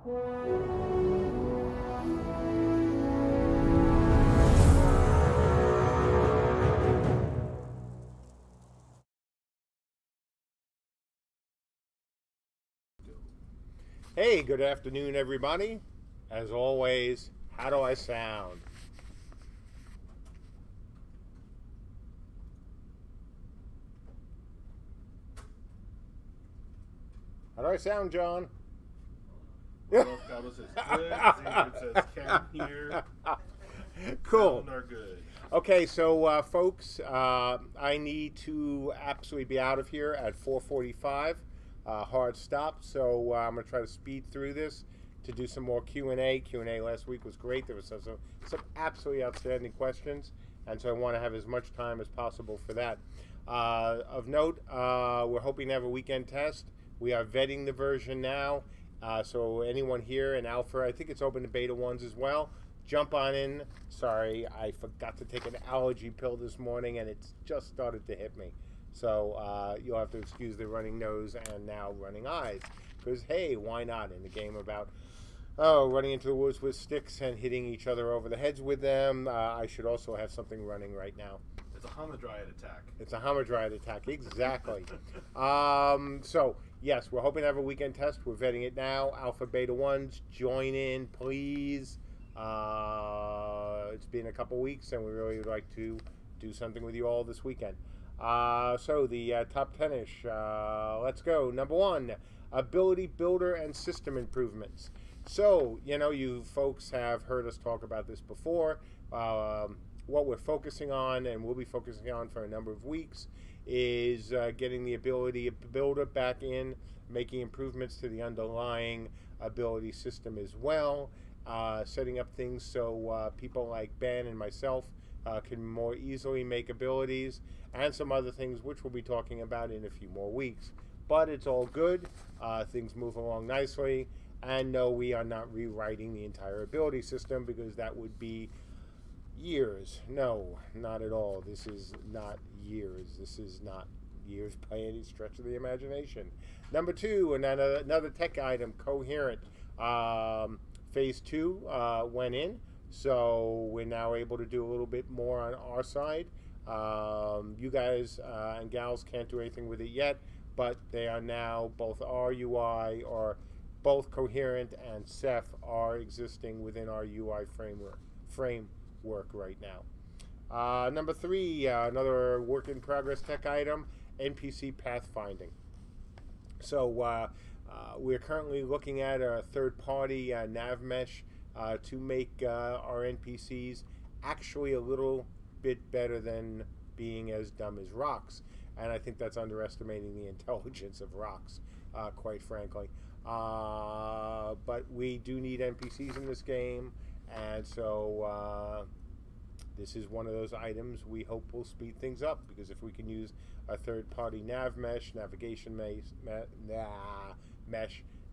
Hey, good afternoon, everybody. As always, how do I sound? How do I sound, John? Rudolph Cabo says good. Xavier says can hear. Cool. Sound are good. Okay, so folks, I need to absolutely be out of here at 4:45. Hard stop. So I'm gonna try to speed through this to do some more Q&A. Q&A last week was great. There was some absolutely outstanding questions, and so I want to have as much time as possible for that. Of note, we're hoping to have a weekend test. We are vetting the version now. So anyone here in alpha, I think it's open to beta ones as well. Jump on in. Sorry, I forgot to take an allergy pill this morning, and it's just started to hit me. So you'll have to excuse the running nose and now running eyes. Because, hey, why not? In a game about running into the woods with sticks and hitting each other over the heads with them, I should also have something running right now. It's a Hamadryad attack. It's a Hamadryad attack, exactly. So, yes, we're hoping to have a weekend test. We're vetting it now. Alpha, beta ones, join in, please. It's been a couple weeks, and we really would like to do something with you all this weekend. So, the top 10-ish. Let's go. Number 1, ability builder and system improvements. So, you know, you folks have heard us talk about this before. What we're focusing on, and we'll be focusing on for a number of weeks, is getting the ability builder back in, making improvements to the underlying ability system as well, setting up things so people like Ben and myself can more easily make abilities, and some other things which we'll be talking about in a few more weeks. But it's all good. Things move along nicely, and no, we are not rewriting the entire ability system because that would be years. No, not at all. This is not years. This is not years by any stretch of the imagination. Number 2, another tech item, Coherent. Phase 2 went in, so we're now able to do a little bit more on our side. You guys and gals can't do anything with it yet, but they are now, both our UI, or both Coherent and Ceph, are existing within our UI framework right now. Number 3, another work in progress tech item, NPC pathfinding. So we're currently looking at a third-party nav mesh to make our NPCs actually a little bit better than being as dumb as rocks. And I think that's underestimating the intelligence of rocks, quite frankly. But we do need NPCs in this game, and so this is one of those items we hope will speed things up, because if we can use a third-party navigation mesh,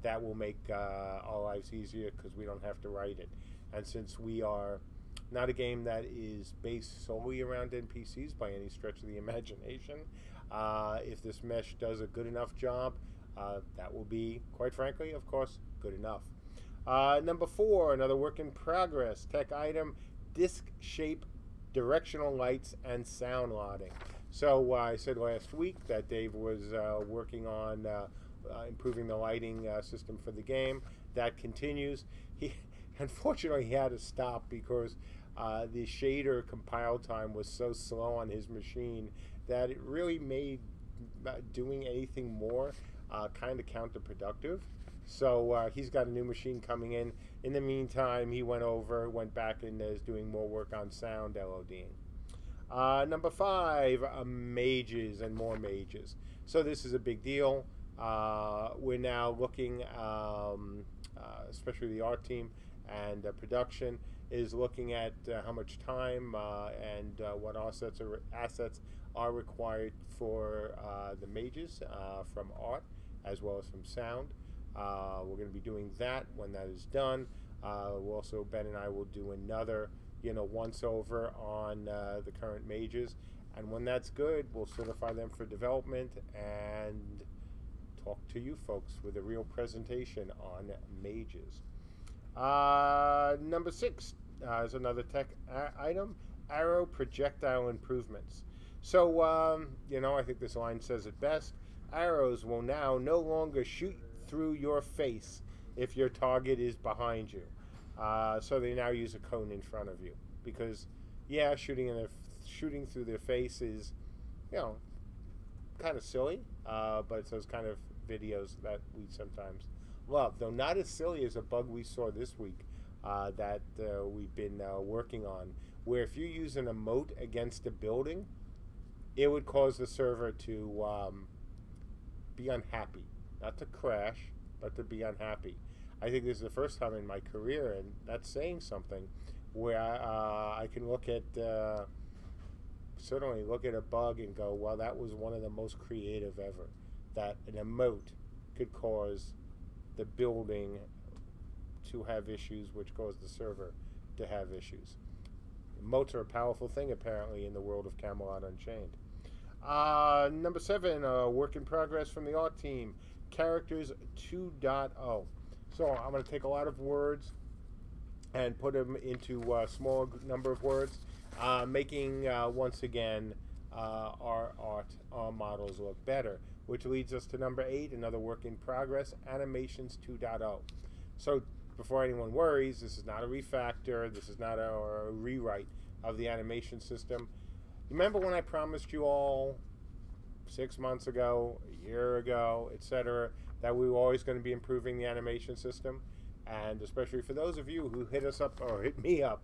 that will make our lives easier because we don't have to write it. And since we are not a game that is based solely around NPCs by any stretch of the imagination, if this mesh does a good enough job, that will be, quite frankly, of course, good enough. Number 4, another work in progress tech item, disc shape directional lights and sound loading. So I said last week that Dave was working on improving the lighting system for the game. That continues. Unfortunately, he had to stop because the shader compile time was so slow on his machine that it really made doing anything more kind of counterproductive. So he's got a new machine coming in. In the meantime, he went back and is doing more work on sound LODing. Number 5, mages and more mages. So this is a big deal. We're now looking, especially the art team and production, is looking at how much time and what assets are required for the mages from art as well as from sound. We're going to be doing that when that is done. We'll also, Ben and I will do another, once over on the current mages, and when that's good, we'll certify them for development and talk to you folks with a real presentation on mages. Number 6 is another tech item, arrow projectile improvements. So, I think this line says it best. Arrows will now no longer shoot through your face if your target is behind you. So they now use a cone in front of you. Because, yeah, shooting through their face is, kind of silly. But it's those kind of videos that we sometimes love. Though not as silly as a bug we saw this week that we've been working on. Where if you use an emote against a building, it would cause the server to be unhappy. Not to crash, but to be unhappy. I think this is the first time in my career, and that's saying something, where I can certainly look at a bug and go, well, that was one of the most creative ever. That an emote could cause the building to have issues, which cause the server to have issues. Emotes are a powerful thing, apparently, in the world of Camelot Unchained. Number 7, work in progress from the art team, Characters 2.0. So I'm going to take a lot of words and put them into a small number of words, making, once again, our art, our models look better, which leads us to number 8, another work in progress, Animations 2.0. So before anyone worries, this is not a refactor, this is not a rewrite of the animation system. Remember when I promised you all 6 months ago, a year ago, etc., that we were always going to be improving the animation system? And especially for those of you who hit us up, or hit me up,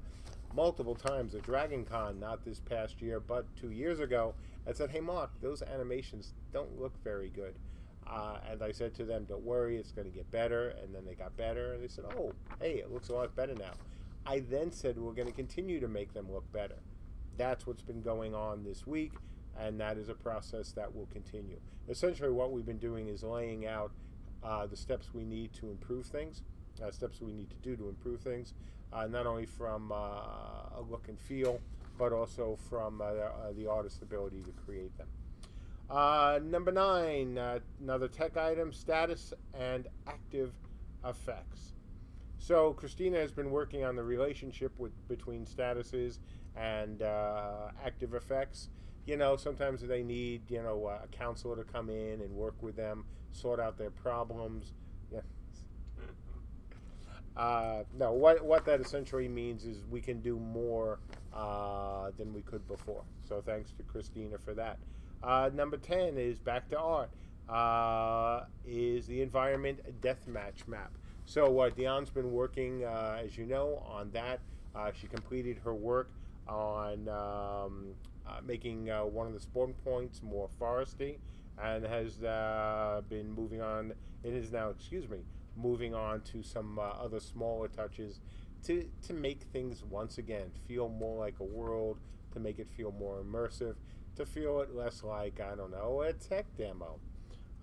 multiple times at Dragon Con, not this past year, but 2 years ago, and said, hey Mark, those animations don't look very good. And I said to them, don't worry, it's going to get better. And then they got better, and they said, oh, hey, it looks a lot better now. I then said we're going to continue to make them look better. That's what's been going on this week, and that is a process that will continue. Essentially, what we've been doing is laying out the steps we need to improve things, steps we need to do to improve things, not only from a look and feel, but also from the artist's ability to create them. Number 9, another tech item, status and active effects. So Christina has been working on the relationship between statuses and active effects. Sometimes they need, a counselor to come in and work with them, sort out their problems. Yeah. No, what that essentially means is we can do more than we could before. So thanks to Christina for that. Number 10 is back to art, is the environment deathmatch map. So Dion's been working, as you know, on that. She completed her work on making one of the spawn points more foresty, and has been moving on. It is now, moving on to some other smaller touches to make things once again feel more like a world, to make it feel more immersive, to feel it less like, I don't know, a tech demo,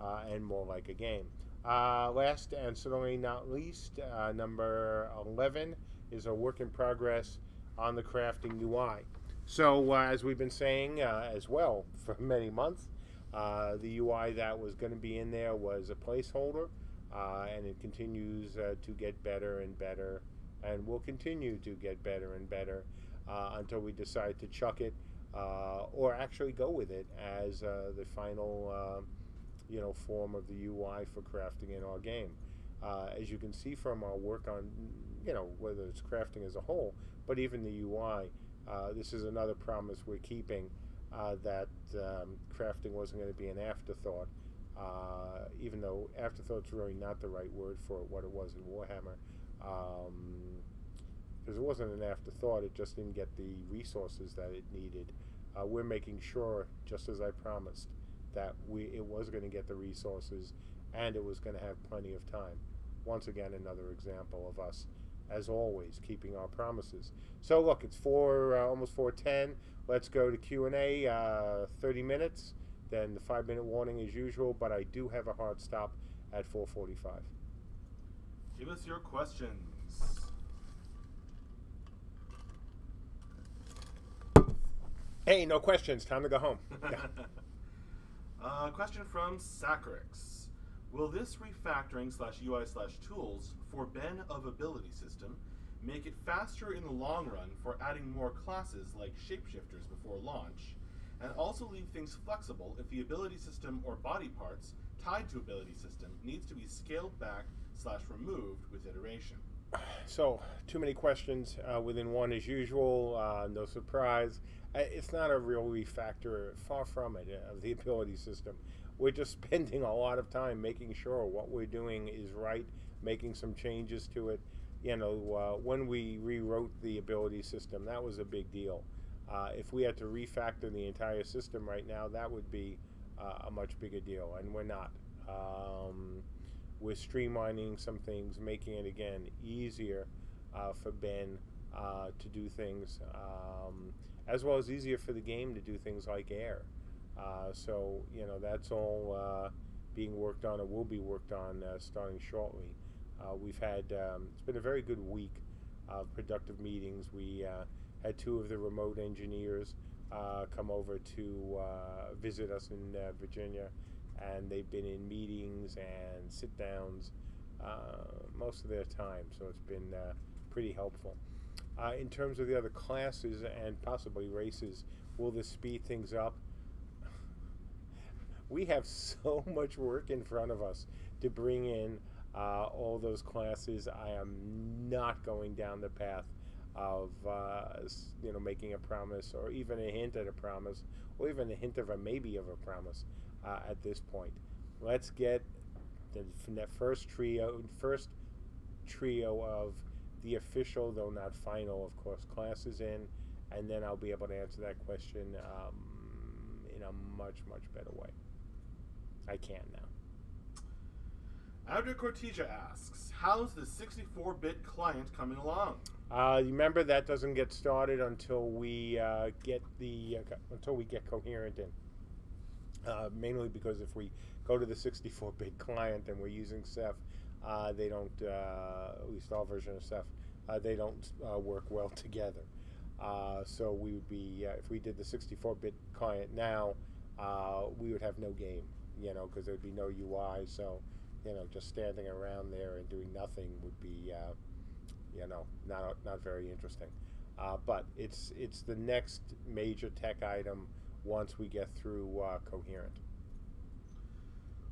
and more like a game. Last and certainly not least, number 11 is a work in progress on the crafting UI. So as we've been saying as well for many months, the UI that was going to be in there was a placeholder, and it continues to get better and better, and will continue to get better and better until we decide to chuck it or actually go with it as the final form of the UI for crafting in our game. As you can see from our work on, whether it's crafting as a whole, but even the UI, this is another promise we're keeping, that crafting wasn't going to be an afterthought, even though afterthought's really not the right word for what it was in Warhammer, because it wasn't an afterthought, it just didn't get the resources that it needed. We're making sure, just as I promised, that it was going to get the resources and it was going to have plenty of time. Once again, another example of us, as always, keeping our promises. So look, it's almost 4:10. Let's go to Q&A, 30 minutes, then the 5-minute warning as usual, but I do have a hard stop at 4:45. Give us your questions. Hey, no questions. Time to go home. Yeah. Question from Sacrix. Will this refactoring /UI/tools for Ben of Ability System make it faster in the long run for adding more classes like shapeshifters before launch, and also leave things flexible if the ability system or body parts tied to ability system needs to be scaled back/removed with iteration? So, too many questions within one as usual. No surprise. It's not a real refactor, far from it, of the ability system. We're just spending a lot of time making sure what we're doing is right, making some changes to it. You know, when we rewrote the ability system, that was a big deal. If we had to refactor the entire system right now, that would be a much bigger deal, and we're not. We're streamlining some things, making it, again, easier for Ben to do things, as well as easier for the game to do things like air. So, you know, that's all being worked on, or will be worked on starting shortly. We've had, it's been a very good week of productive meetings. We had two of the remote engineers come over to visit us in Virginia, and they've been in meetings and sit-downs most of their time, so it's been pretty helpful. In terms of the other classes and possibly races, will this speed things up? We have so much work in front of us to bring in all those classes. I am not going down the path of you know, making a promise, or even a hint at a promise, or even a hint of a maybe of a promise at this point. Let's get the first trio of the official, though not final, of course, classes in, and then I'll be able to answer that question in a much, much better way. I can now. Adric Cortesia asks, how's the 64-bit client coming along? Remember, that doesn't get started until we get Coherent in. Mainly because if we go to the 64-bit client and we're using Ceph, they don't, at least our version of Ceph, they don't work well together. So we would be, if we did the 64-bit client now, we would have no game, you know, because there would be no UI. So, you know, just standing around there and doing nothing would be, you know, not very interesting. But it's the next major tech item once we get through Coherent.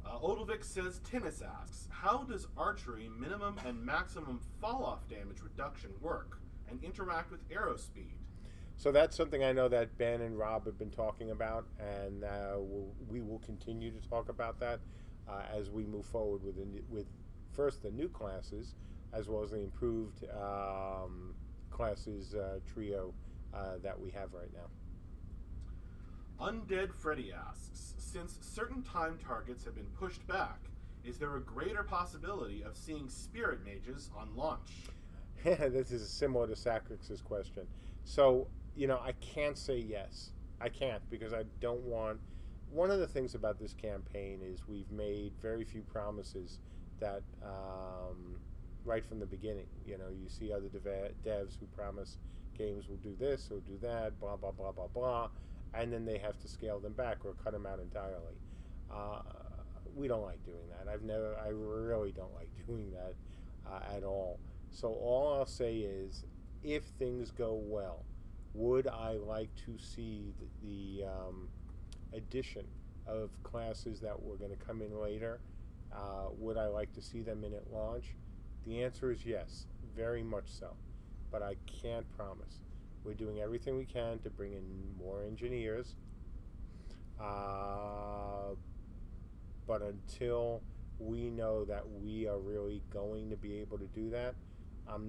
Odilvik says, Tinnis asks, how does archery minimum and maximum fall-off damage reduction work and interact with arrow speed? So that's something I know that Ben and Rob have been talking about, and we will continue to talk about that as we move forward with first the new classes, as well as the improved classes trio that we have right now. Undead Freddy asks, since certain time targets have been pushed back, is there a greater possibility of seeing spirit mages on launch? This is similar to Sacrix's question. So, you know, I can't say yes. I can't, because I don't want... One of the things about this campaign is we've made very few promises that, right from the beginning, you know, you see other devs who promise games will do this or do that, blah, blah, blah, blah, blah, and then they have to scale them back or cut them out entirely. We don't like doing that. I really don't like doing that at all. So all I'll say is, if things go well, would I like to see the addition of classes that were going to come in later? Would I like to see them in at launch? The answer is yes, very much so. But I can't promise. We're doing everything we can to bring in more engineers. But until we know that we are really going to be able to do that, I'm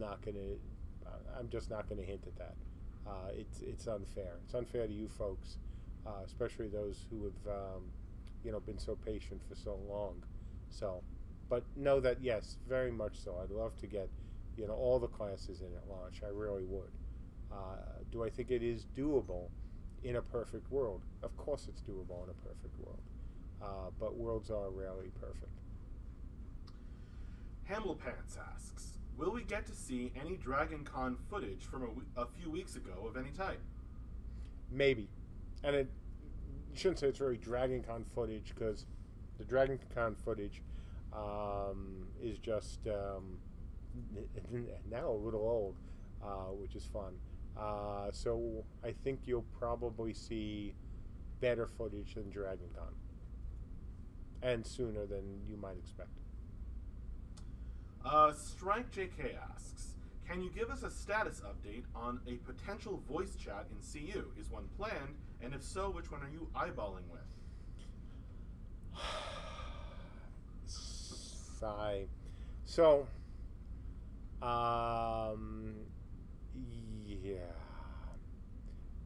just not going to hint at that. It's unfair. It's unfair to you folks, especially those who have, you know, been so patient for so long. So, but know that yes, very much so. I'd love to get, you know, all the classes in at launch. I really would. Do I think it is doable in a perfect world? Of course, it's doable in a perfect world. But worlds are rarely perfect. Hamilpants asks, will we get to see any Dragon Con footage from a few weeks ago of any type? Maybe. And you shouldn't say it's really Dragon Con footage, because the Dragon Con footage is just now a little old, which is fun. So I think you'll probably see better footage than Dragon Con, and sooner than you might expect. Strike JK asks, can you give us a status update on a potential voice chat in CU? Is one planned? And if so, which one are you eyeballing with? Sigh. So, yeah.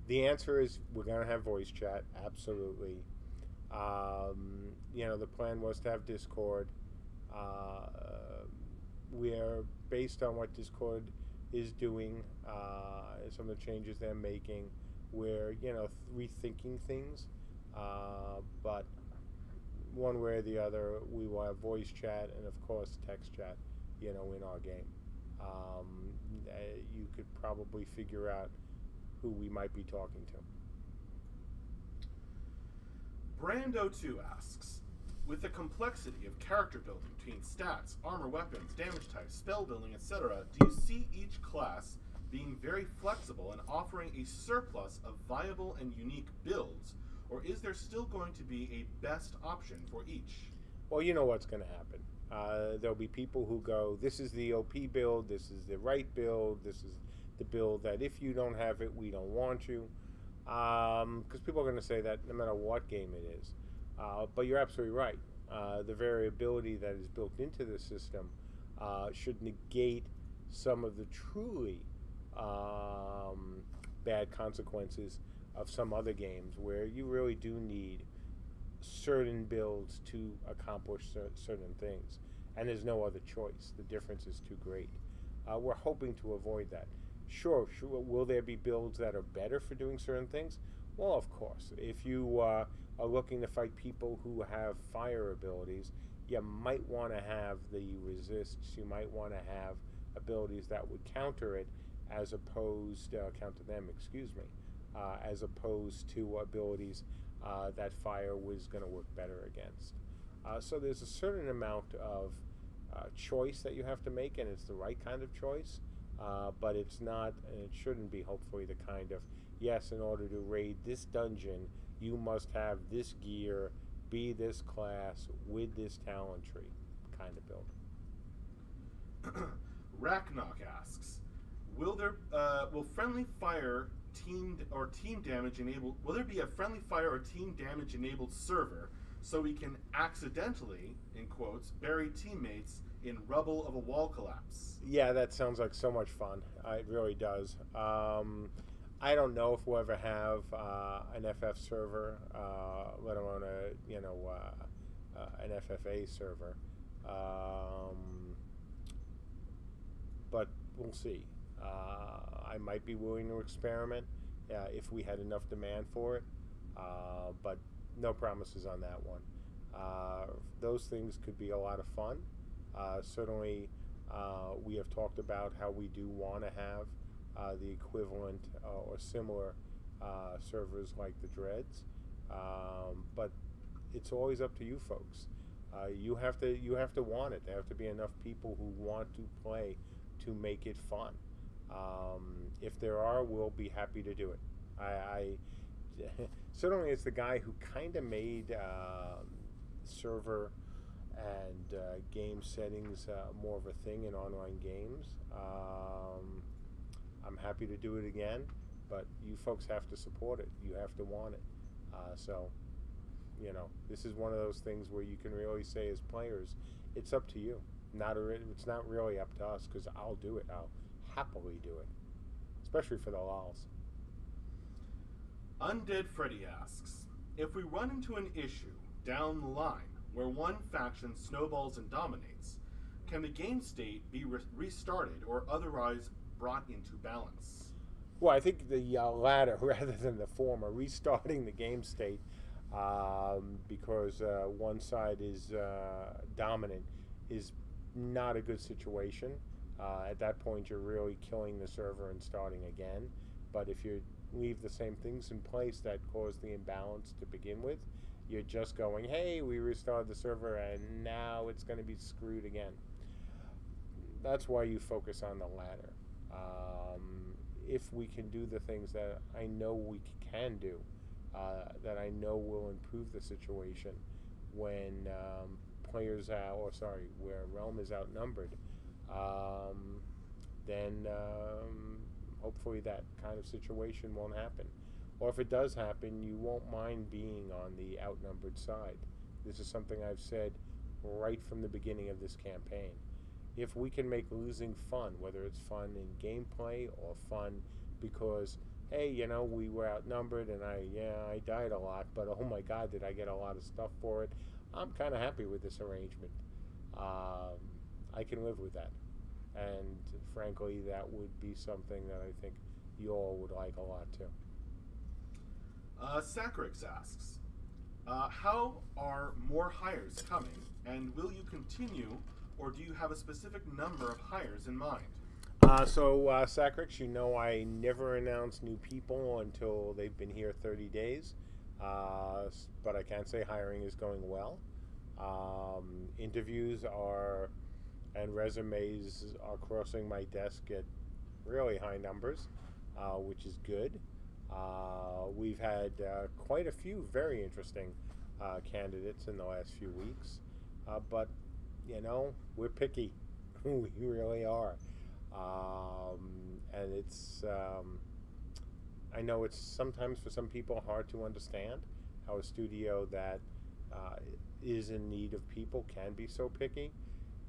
The answer is we're going to have voice chat, absolutely. The plan was to have Discord. We are based on what Discord is doing, some of the changes they're making. We're, rethinking things. But one way or the other, we will have voice chat and, of course, text chat, in our game. You could probably figure out who we might be talking to. Brando2 asks, with the complexity of character building between stats, armor, weapons, damage types, spell building, etc., do you see each class being very flexible and offering a surplus of viable and unique builds, or is there still going to be a best option for each? Well, you know what's going to happen. There'll be people who go, this is the OP build, this is the right build, this is the build that if you don't have it, we don't want you. Because people are going to say that no matter what game it is. But you're absolutely right. The variability that is built into the system should negate some of the truly bad consequences of some other games where you really do need certain builds to accomplish certain things, and there's no other choice. The difference is too great. We're hoping to avoid that. Sure. Will there be builds that are better for doing certain things? Well, of course. If you are looking to fight people who have fire abilities, you might want to have the resists. You might want to have abilities that would counter it, as opposed counter them. As opposed to abilities that fire was going to work better against. So there's a certain amount of choice that you have to make, and it's the right kind of choice. But it's not, and it shouldn't be, hopefully, the kind of, yes, in order to raid this dungeon, you must have this gear, be this class, with this talent tree kind of build. Raknok asks, will friendly fire team damage enabled? Will there be a friendly fire or team damage enabled server so we can accidentally, in quotes, bury teammates in rubble of a wall collapse? Yeah, that sounds like so much fun. It really does. I don't know if we'll ever have an FF server, let alone an FFA server. But we'll see. I might be willing to experiment if we had enough demand for it, but no promises on that one. Those things could be a lot of fun. Certainly, we have talked about how we do want to have the equivalent or similar servers like the Dreads, but it's always up to you folks. You have to want it. There have to be enough people who want to play to make it fun. If there are, we'll be happy to do it. I certainly, as the guy who kind of made server and game settings more of a thing in online games, I'm happy to do it again, but you folks have to support it. You have to want it. So, this is one of those things where you can really say as players, it's up to you. It's not really up to us, because I'll do it. I'll happily do it, especially for the lols. Undead Freddy asks, if we run into an issue down the line where one faction snowballs and dominates, can the game state be restarted or otherwise brought into balance? Well, I think the latter rather than the former, restarting the game state, because one side is dominant, is not a good situation. At that point, you're really killing the server and starting again. But if you leave the same things in place that caused the imbalance to begin with, You're just going, hey, we restored the server and now it's going to be screwed again. That's why you focus on the latter. If we can do the things that I know we can do, that I know will improve the situation when where Realm is outnumbered, then hopefully that kind of situation won't happen. Or if it does happen, you won't mind being on the outnumbered side. This is something I've said right from the beginning of this campaign. If we can make losing fun, whether it's fun in gameplay or fun because, hey, you know, we were outnumbered and I died a lot, but oh my God, did I get a lot of stuff for it? I'm kind of happy with this arrangement. I can live with that. And frankly, that would be something that I think you all would like a lot too. Sacrix asks, how are more hires coming, and will you continue, or do you have a specific number of hires in mind? Sacrix, you know I never announce new people until they've been here 30 days, but I can say hiring is going well. Interviews and resumes are crossing my desk at really high numbers, which is good. We've had quite a few very interesting candidates in the last few weeks, but you know, we're picky. We really are. And it's, I know it's sometimes for some people hard to understand how a studio that is in need of people can be so picky.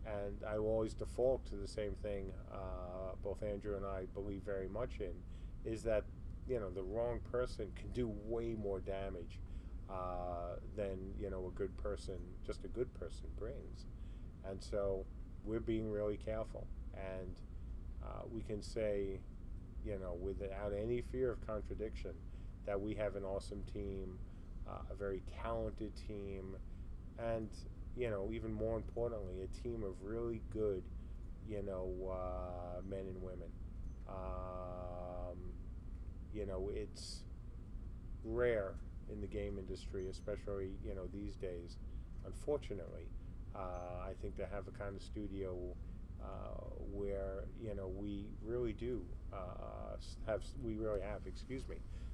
And I will always default to the same thing both Andrew and I believe very much in, is that, you know, the wrong person can do way more damage than, you know, just a good person brings. And so we're being really careful. And we can say, you know, without any fear of contradiction, that we have an awesome team, a very talented team, and, you know, even more importantly, a team of really good, you know, men and women. You know, it's rare in the game industry, especially, you know, these days, unfortunately, I think to have a kind of studio where, you know, we really have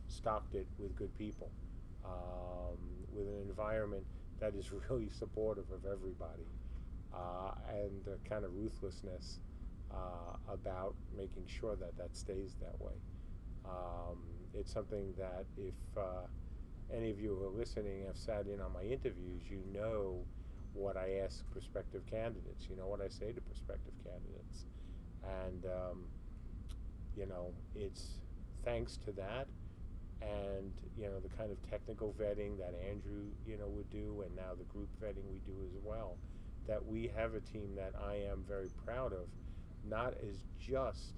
stocked it with good people, with an environment that is really supportive of everybody, and a kind of ruthlessness about making sure that that stays that way. It's something that if any of you who are listening have sat in on my interviews, you know what I ask prospective candidates. You know what I say to prospective candidates. And, you know, it's thanks to that and, you know, the kind of technical vetting that Andrew, you know, would do, and now the group vetting we do as well, that we have a team that I am very proud of, not as just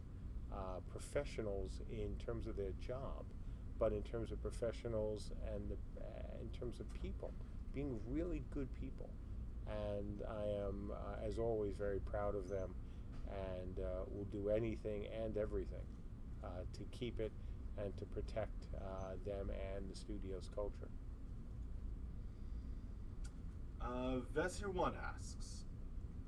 professionals in terms of their job, but in terms of professionals and in terms of people, being really good people. And I am, as always, very proud of them, and will do anything and everything to keep it and to protect them and the studio's culture. Vesir1 asks,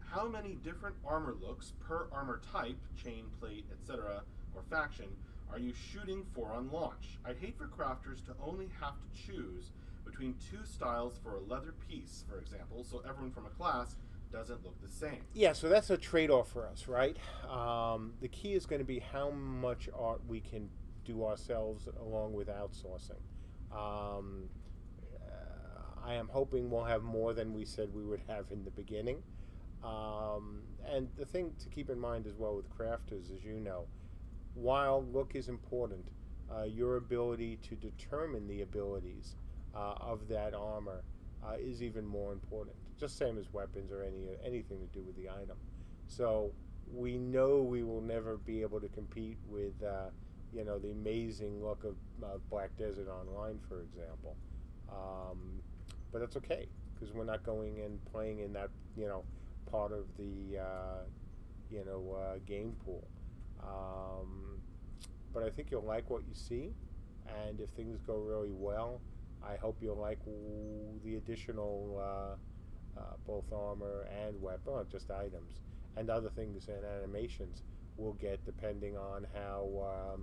how many different armor looks per armor type, chain, plate, etc., or faction, are you shooting for on launch? I'd hate for crafters to only have to choose between two styles for a leather piece, for example, so everyone from a class doesn't look the same. Yeah, so that's a trade-off for us, right? The key is going to be how much art we can do ourselves along with outsourcing. I am hoping we'll have more than we said we would have in the beginning. And the thing to keep in mind as well with crafters, as you know, while look is important, your ability to determine the abilities of that armor is even more important. Just same as weapons or anything to do with the item. So we know we will never be able to compete with you know, the amazing look of Black Desert Online, for example. But that's okay, because we're not going and playing in that, you know, part of the you know, game pool. But I think you'll like what you see, and if things go really well, I hope you'll like the additional both armor and weapon, not just items, and other things and animations we'll get depending on how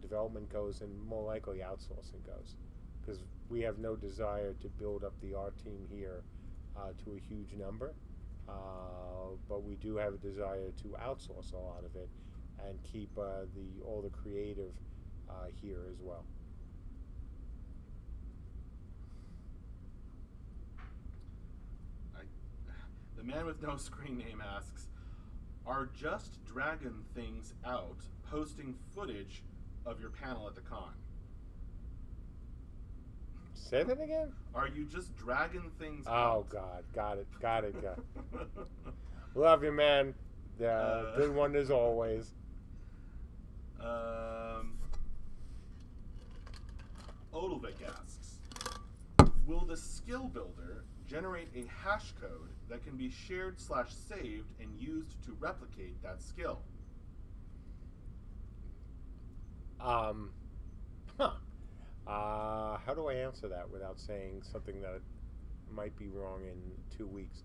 development goes, and more likely outsourcing goes, because we have no desire to build up the art team here to a huge number, but we do have a desire to outsource a lot of it and keep all the creative here as well. The man with no screen name asks, are Just Dragon Things out posting footage of your panel at the con? Say that again? Are you just dragging things Oh, out? God. Got it. Love you, man. Good one as always. Odilvik asks, will the skill builder generate a hash code that can be shared/saved and used to replicate that skill? How do I answer that without saying something that might be wrong in 2 weeks?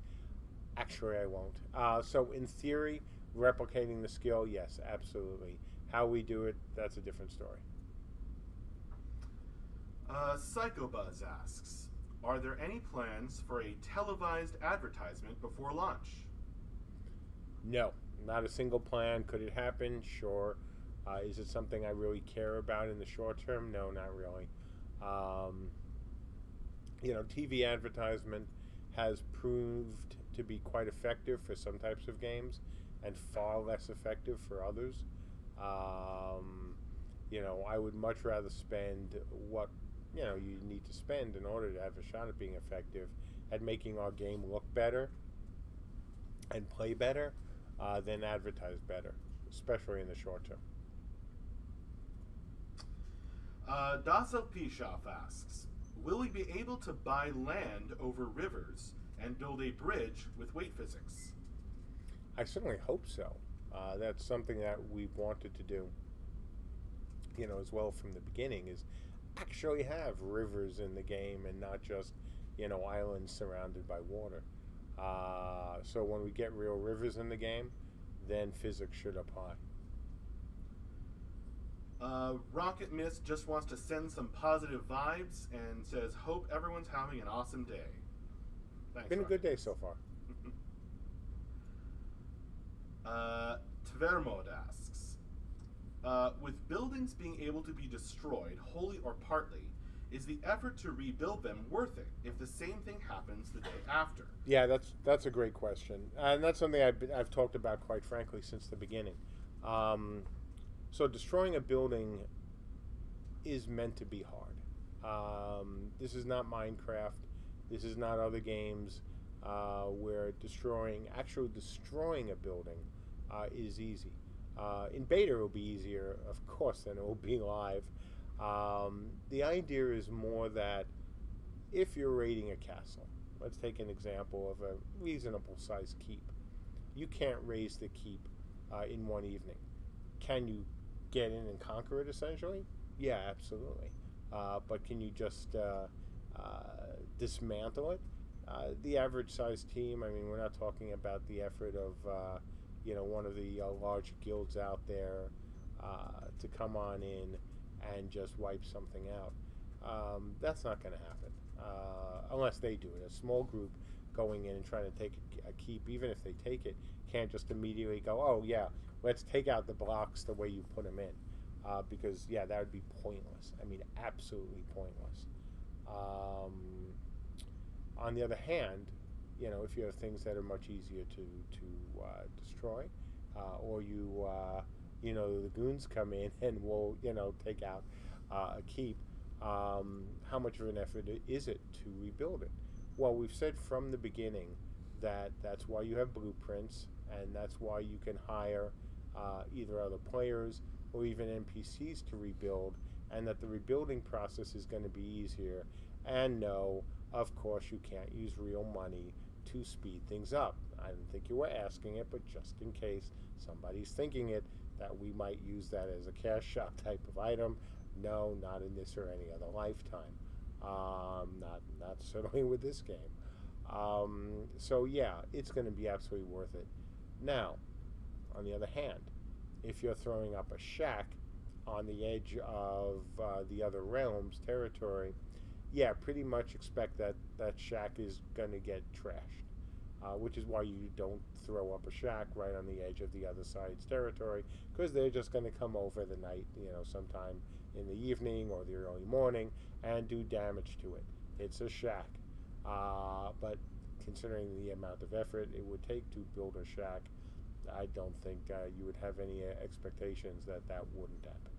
Actually, I won't. So in theory, replicating the skill, yes, absolutely. How we do it, that's a different story. Psychobuzz asks, are there any plans for a televised advertisement before launch? No, not a single plan. Could it happen? Sure. Is it something I really care about in the short term? No, not really. TV advertisement has proved to be quite effective for some types of games and far less effective for others. I would much rather spend what you need to spend in order to have a shot at being effective at making our game look better and play better than advertise better, especially in the short term. Dasel Pishoff asks, will we be able to buy land over rivers and build a bridge with weight physics? I certainly hope so. That's something that we've wanted to do, as well from the beginning, is actually have rivers in the game and not just, islands surrounded by water. So when we get real rivers in the game, then physics should apply. Rocket Mist just wants to send some positive vibes and says, hope everyone's having an awesome day. Thanks, Been a good Rocket day Mist. so far. Tvermod asks, with buildings being able to be destroyed wholly or partly, is the effort to rebuild them worth it if the same thing happens the day after? Yeah, that's a great question, and that's something I've talked about, quite frankly, since the beginning. So destroying a building is meant to be hard. This is not Minecraft. This is not other games where actually destroying a building is easy. In beta, it will be easier, of course, than it will be live. The idea is more that if you're raiding a castle, let's take an example of a reasonable sized keep. You can't raise the keep in one evening. Can you get in and conquer it, essentially? Yeah, absolutely. But can you just dismantle it? The average sized team, we're not talking about the effort of one of the large guilds out there to come on in and just wipe something out. That's not going to happen unless they do it. A small group going in and trying to take a keep, even if they take it, can't just immediately go, oh yeah, let's take out the blocks the way you put them in, because that would be pointless. Absolutely pointless. On the other hand, if you have things that are much easier to destroy, or the goons come in and will take out a keep, how much of an effort is it to rebuild it? Well, we've said from the beginning that that's why you have blueprints, and that's why you can hire either other players or even NPCs to rebuild, and that the rebuilding process is going to be easier. And no, of course, you can't use real money to speed things up. I didn't think you were asking it, but just in case somebody's thinking it, that we might use that as a cash shop type of item. No, not in this or any other lifetime. Not certainly with this game. So yeah, it's going to be absolutely worth it. Now, on the other hand, if you're throwing up a shack on the edge of the other realm's territory, yeah, pretty much expect that that shack is going to get trashed, which is why you don't throw up a shack right on the edge of the other side's territory, because they're just going to come over the night, sometime in the evening or the early morning and do damage to it. It's a shack, but considering the amount of effort it would take to build a shack, I don't think you would have any expectations that that wouldn't happen.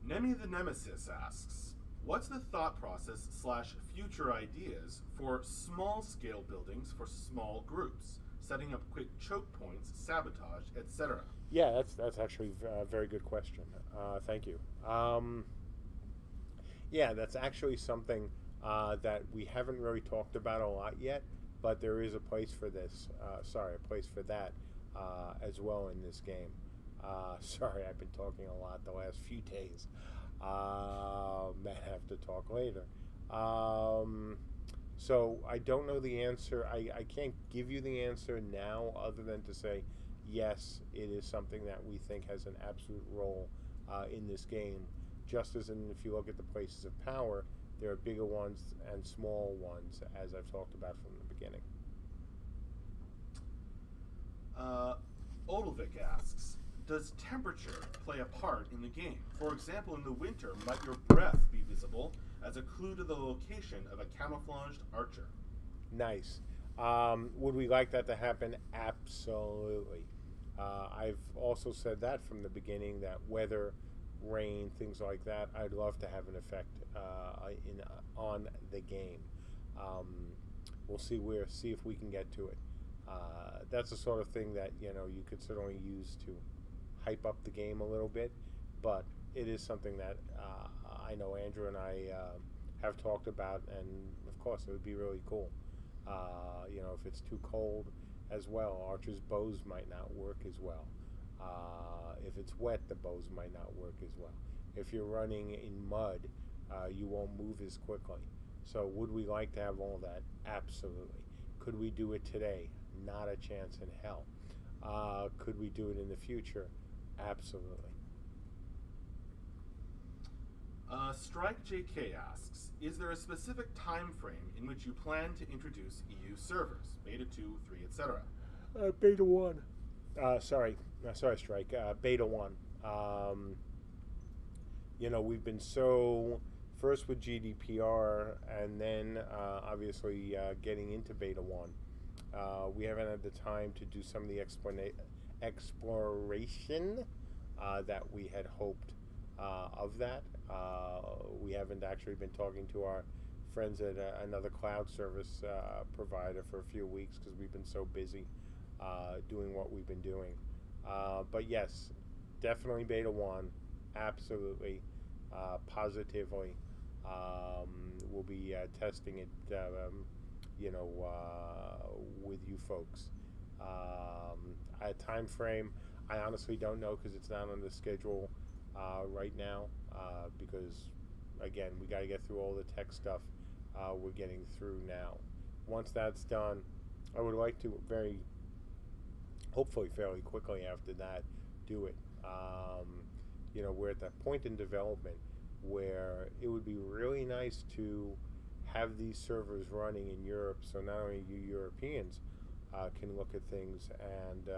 Nemi the Nemesis asks, what's the thought process / future ideas for small-scale buildings for small groups, setting up quick choke points, sabotage, etc.? Yeah, that's actually a very good question. Thank you. Yeah, that's actually something that we haven't really talked about a lot yet, but there is a place for this. A place for that as well in this game. Sorry, I've been talking a lot the last few days. May have to talk later. So I don't know the answer. I can't give you the answer now other than to say, yes, it is something that we think has an absolute role in this game. Just as if you look at the places of power, there are bigger ones and small ones, as I've talked about from the beginning. Odilvik asks, does temperature play a part in the game? For example, in the winter, might your breath be visible as a clue to the location of a camouflaged archer? Nice. Would we like that to happen? Absolutely. I've also said that from the beginning, that weather, rain, things like that, I'd love to have an effect on the game. We'll see if we can get to it. That's the sort of thing that you could certainly use to hype up the game a little bit, but it is something that I know Andrew and I have talked about, and of course it would be really cool. If it's too cold as well, archers' bows might not work as well. If it's wet, the bows might not work as well. If you're running in mud, you won't move as quickly. So would we like to have all that? Absolutely. Could we do it today? Not a chance in hell. Could we do it in the future? Absolutely. Strike JK asks, is there a specific time frame in which you plan to introduce EU servers, beta 2, 3, etc.? Beta 1. Sorry, Strike. Beta 1. We've been first with GDPR, and then obviously getting into Beta 1. We haven't had the time to do some of the exploration that we had hoped of that. We haven't actually been talking to our friends at another cloud service provider for a few weeks because we've been so busy doing what we've been doing. But yes, definitely Beta 1, absolutely, positively. We'll be testing it, with you folks. A time frame, I honestly don't know because it's not on the schedule right now. Because again, we got to get through all the tech stuff we're getting through now. Once that's done, I would like to hopefully fairly quickly after that, do it. We're at that point in development where it would be really nice to have these servers running in Europe, so not only you Europeans can look at things and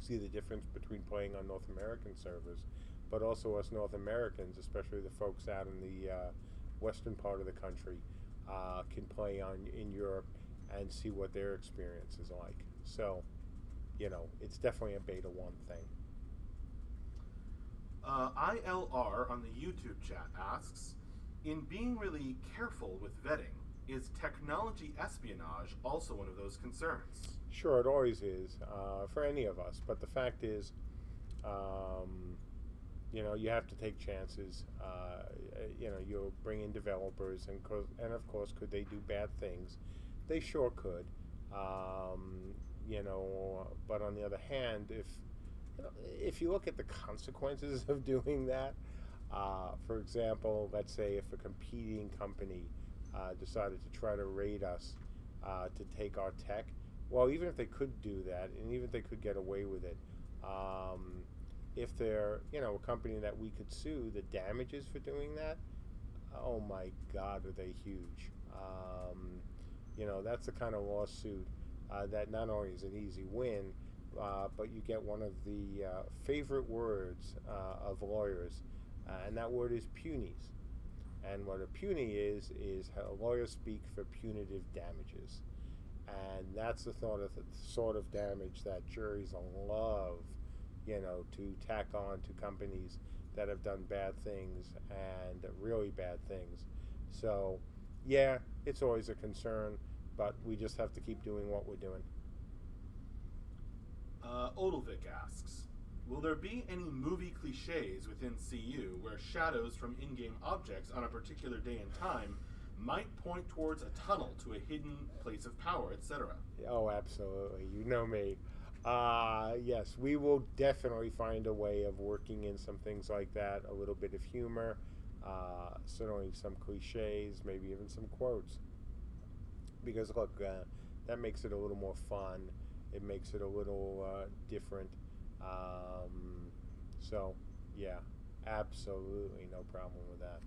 see the difference between playing on North American servers, but also us North Americans, especially the folks out in the western part of the country, can play in Europe and see what their experience is like. So, it's definitely a Beta 1 thing. ILR on the YouTube chat asks, in being really careful with vetting, is technology espionage also one of those concerns? Sure, it always is for any of us. But the fact is, you have to take chances. You'll bring in developers, and of course, could they do bad things? They sure could. But on the other hand, if you look at the consequences of doing that, For example, let's say if a competing company decided to try to raid us to take our tech, well, even if they could do that, and even if they could get away with it, if they're, a company that we could sue, the damages for doing that, oh my God, are they huge? That's the kind of lawsuit that not only is an easy win, but you get one of the favorite words of lawyers, and that word is punies. And what a puny is how lawyers speak for punitive damages. And that's the sort of damage that juries love, to tack on to companies that have done bad things and really bad things. So, yeah, it's always a concern, but we just have to keep doing what we're doing. Odilvik asks, will there be any movie cliches within CU where shadows from in-game objects on a particular day and time might point towards a tunnel to a hidden place of power, etc.? Oh, absolutely. You know me. Yes, we will definitely find a way of working in some things like that, a little bit of humor, certainly some cliches, maybe even some quotes. Because, look, that makes it a little more fun. It makes it a little different. So, yeah, absolutely no problem with that.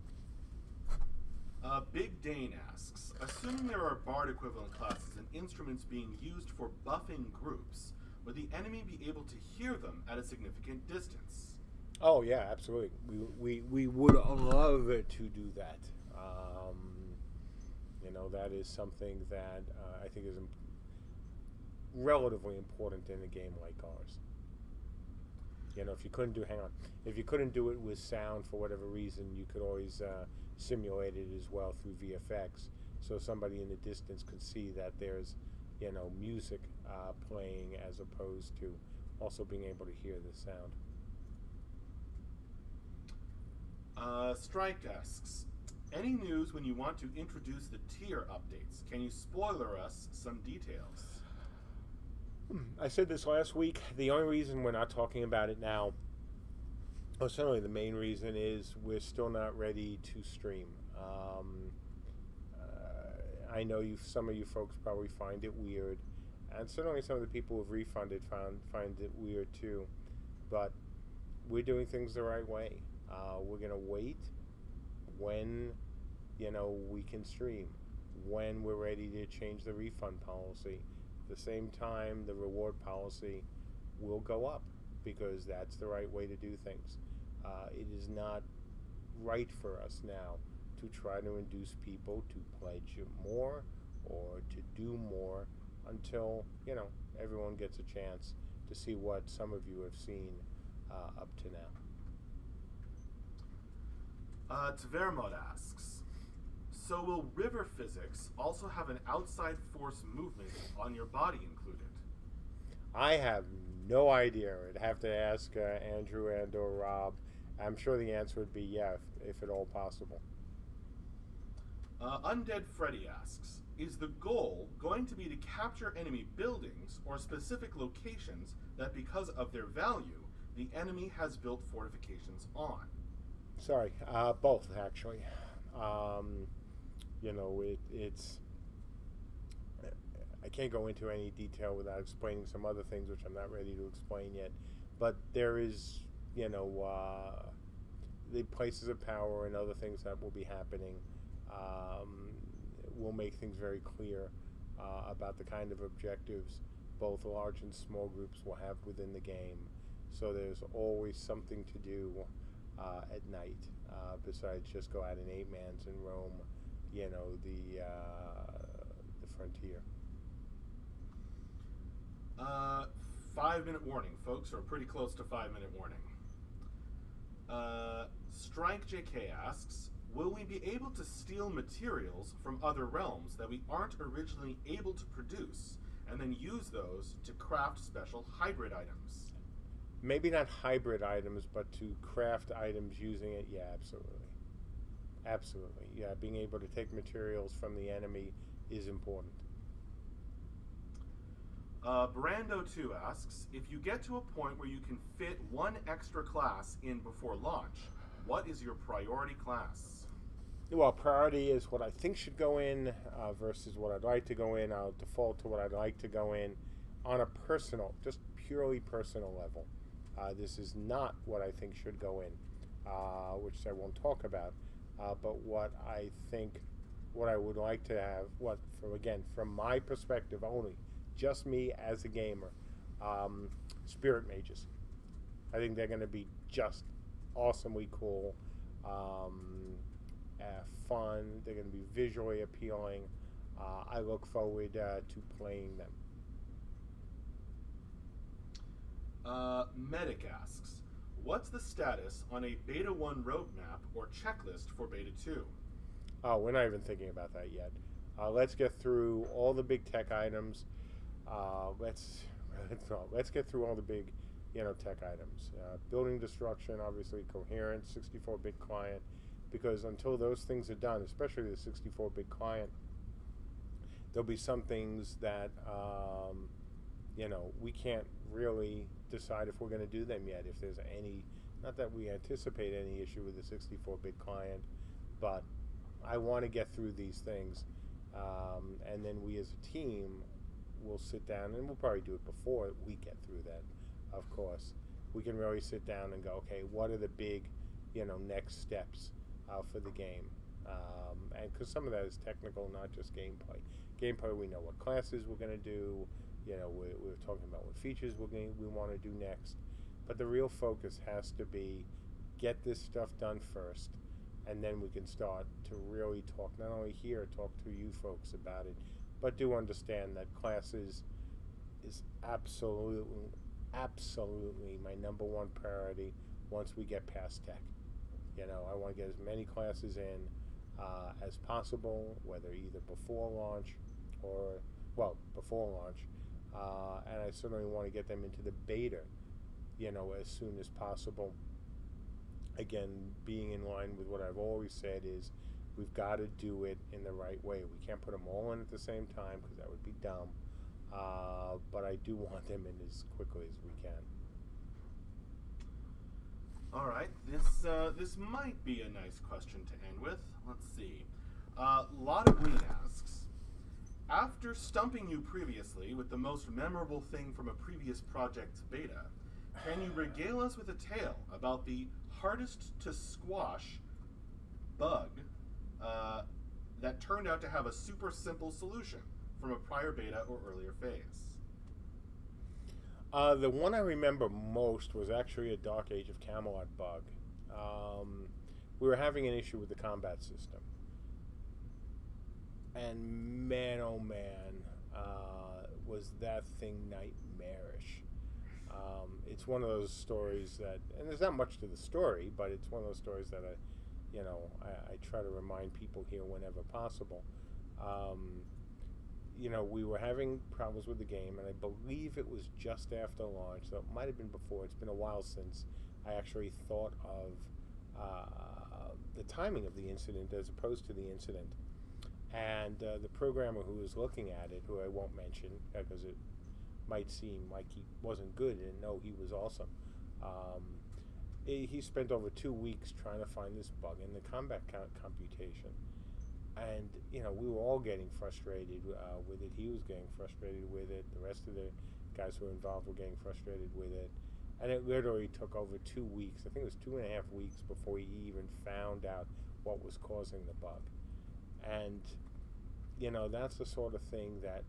Big Dane asks, assuming there are Bard equivalent classes and instruments being used for buffing groups, would the enemy be able to hear them at a significant distance? Oh, yeah, absolutely. We would love to do that. That is something that I think is relatively important in a game like ours. If you couldn't do it with sound for whatever reason, you could always simulate it as well through VFX, so somebody in the distance could see that there's, music playing, as opposed to also being able to hear the sound. Strike asks, any news when you want to introduce the tier updates? Can you spoiler us some details? I said this last week. The only reason we're not talking about it now, well, certainly the main reason, is we're still not ready to stream. I know some of you folks probably find it weird, and certainly some of the people who've refunded find it weird too. But we're doing things the right way. We're going to wait when, we can stream, when we're ready to change the refund policy. At the same time, the reward policy will go up, because that's the right way to do things. It is not right for us now to try to induce people to pledge more or to do more until, everyone gets a chance to see what some of you have seen up to now. Tvermod asks, so will river physics also have an outside force movement on your body included? I have no idea. I'd have to ask Andrew and or Rob. I'm sure the answer would be yeah, if at all possible. Undead Freddy asks, is the goal going to be to capture enemy buildings or specific locations that, because of their value, the enemy has built fortifications on? Sorry, both, actually. It's... I can't go into any detail without explaining some other things which I'm not ready to explain yet. But there is, the places of power and other things that will be happening. Will make things very clear about the kind of objectives both large and small groups will have within the game. So there's always something to do at night, besides just go out in 8-mans and roam, the frontier. 5-minute warning, folks, or pretty close to 5-minute warning. Strike JK asks, will we be able to steal materials from other realms that we aren't originally able to produce, and then use those to craft special hybrid items? Maybe not hybrid items, but to craft items using it, yeah, absolutely. Absolutely, yeah, being able to take materials from the enemy is important. Brando2 asks, if you get to a point where you can fit one extra class in before launch, What is your priority class? Well, priority is what I think should go in versus what I'd like to go in. I'll default to what I'd like to go in on a personal, just purely personal level. This is not what I think should go in, which I won't talk about. But what I think, what I would like to have, from my perspective only, just me as a gamer, spirit mages. I think they're going to be just awesomely cool. Fun. They're going to be visually appealing. I look forward to playing them. Medic asks, what's the status on a Beta 1 roadmap or checklist for Beta 2? Oh, we're not even thinking about that yet. Let's get through all the big tech items. Let's get through all the big, tech items. Building destruction, obviously, coherent, 64-bit client. Because until those things are done, especially the 64-bit client, there'll be some things that, we can't really decide if we're going to do them yet. If there's any, not that we anticipate any issue with the 64-bit client, but I want to get through these things. And then we as a team will sit down, and we'll probably do it before we get through that, of course. We can really sit down and go, okay, what are the big, next steps for the game, and because some of that is technical, not just gameplay. Gameplay, we know what classes we're going to do. We're talking about what features we want to do next. But the real focus has to be get this stuff done first, and then we can start to really talk. Not only here, talk to you folks about it, but do understand that classes is absolutely my number one priority once we get past tech. I want to get as many classes in as possible, whether either before launch or, before launch. And I certainly want to get them into the beta, as soon as possible. Again, being in line with what I've always said is we've got to do it in the right way. We can't put them all in at the same time because that would be dumb. But I do want them in as quickly as we can. All right, this might be a nice question to end with. Let's see. Lotta Green asks, after stumping you previously with the most memorable thing from a previous project's beta, can you regale us with a tale about the hardest to squash bug that turned out to have a super simple solution from a prior beta or earlier phase? The one I remember most was actually a Dark Age of Camelot bug. We were having an issue with the combat system. And man, oh man, was that thing nightmarish. It's one of those stories that, and there's not much to the story, but it's one of those stories that I try to remind people here whenever possible. We were having problems with the game, and I believe it was just after launch, so it might have been before. It's been a while since I actually thought of the timing of the incident as opposed to the incident. And the programmer who was looking at it, who I won't mention because it might seem like he wasn't good, and no, he was awesome. He spent over 2 weeks trying to find this bug in the combat computation. And, we were all getting frustrated with it. He was getting frustrated with it. The rest of the guys who were involved were getting frustrated with it. And it literally took over 2 weeks. I think it was 2.5 weeks before he even found out what was causing the bug. And, that's the sort of thing that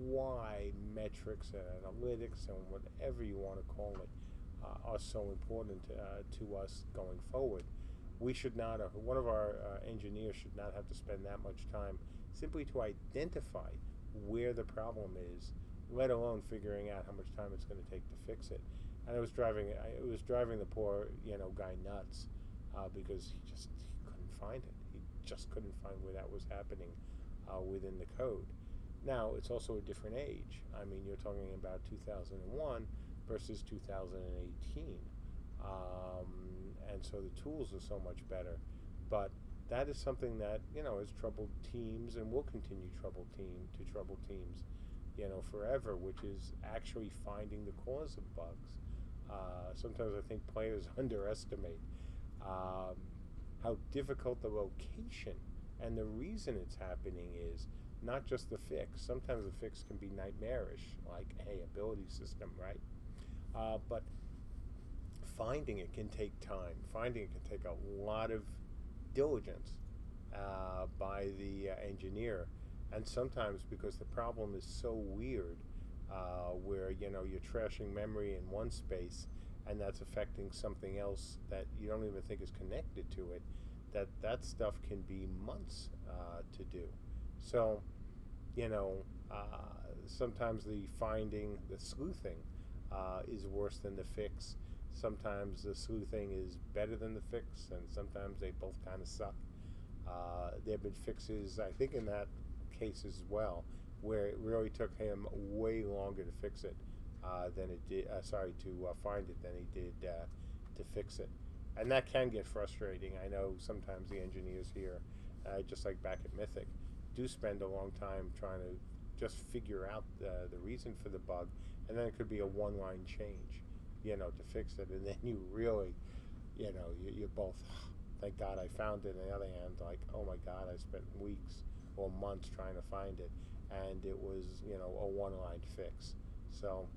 why metrics and analytics and whatever you want to call it are so important to us going forward. We should not, one of our engineers should not have to spend that much time simply to identify where the problem is, let alone figuring out how much time it's going to take to fix it. And it was driving the poor, guy nuts because he couldn't find it. He just couldn't find where that was happening within the code. Now, it's also a different age. I mean, you're talking about 2001 versus 2018. And so the tools are so much better. But that is something that, has troubled teams and will continue to trouble teams, forever, which is actually finding the cause of bugs. Sometimes I think players underestimate how difficult the location, and the reason it's happening is not just the fix. Sometimes the fix can be nightmarish, like, hey, ability system, right? But finding it can take time. Finding it can take a lot of diligence by the engineer, and sometimes because the problem is so weird, where you're trashing memory in one space, and that's affecting something else that you don't even think is connected to it. That stuff can be months to do. So, sometimes the sleuthing is worse than the fix. Sometimes the sleuthing is better than the fix, and sometimes they both kind of suck. There have been fixes, I think, in that case as well, where it really took him way longer to fix it than it did. To find it than he did to fix it, and that can get frustrating. I know sometimes the engineers here, just like back at Mythic, do spend a long time trying to just figure out the reason for the bug, and then it could be a one-line change, to fix it, and then you really, you're both, thank God I found it. On the other hand, like, oh my God, I spent weeks or months trying to find it, and it was, a one-line fix. So,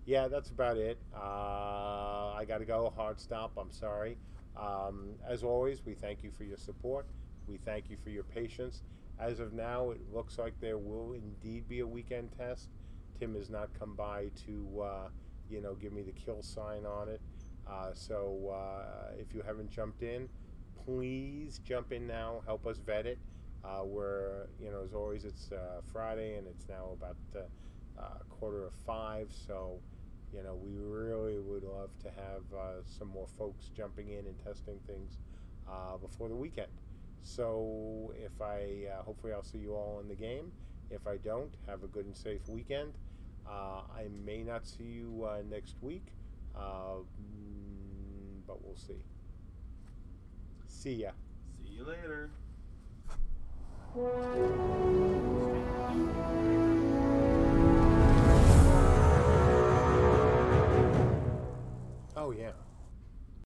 yeah, that's about it. I got to go. Hard stop. I'm sorry. As always, we thank you for your support. We thank you for your patience. As of now, it looks like there will indeed be a weekend test. Tim has not come by to, give me the kill sign on it. So if you haven't jumped in, please jump in now. Help us vet it. We're, as always, it's Friday, and it's now about 4:45. So, we really would love to have some more folks jumping in and testing things before the weekend. So hopefully I'll see you all in the game. If I don't, have a good and safe weekend. I may not see you next week, but we'll see. See ya. See you later.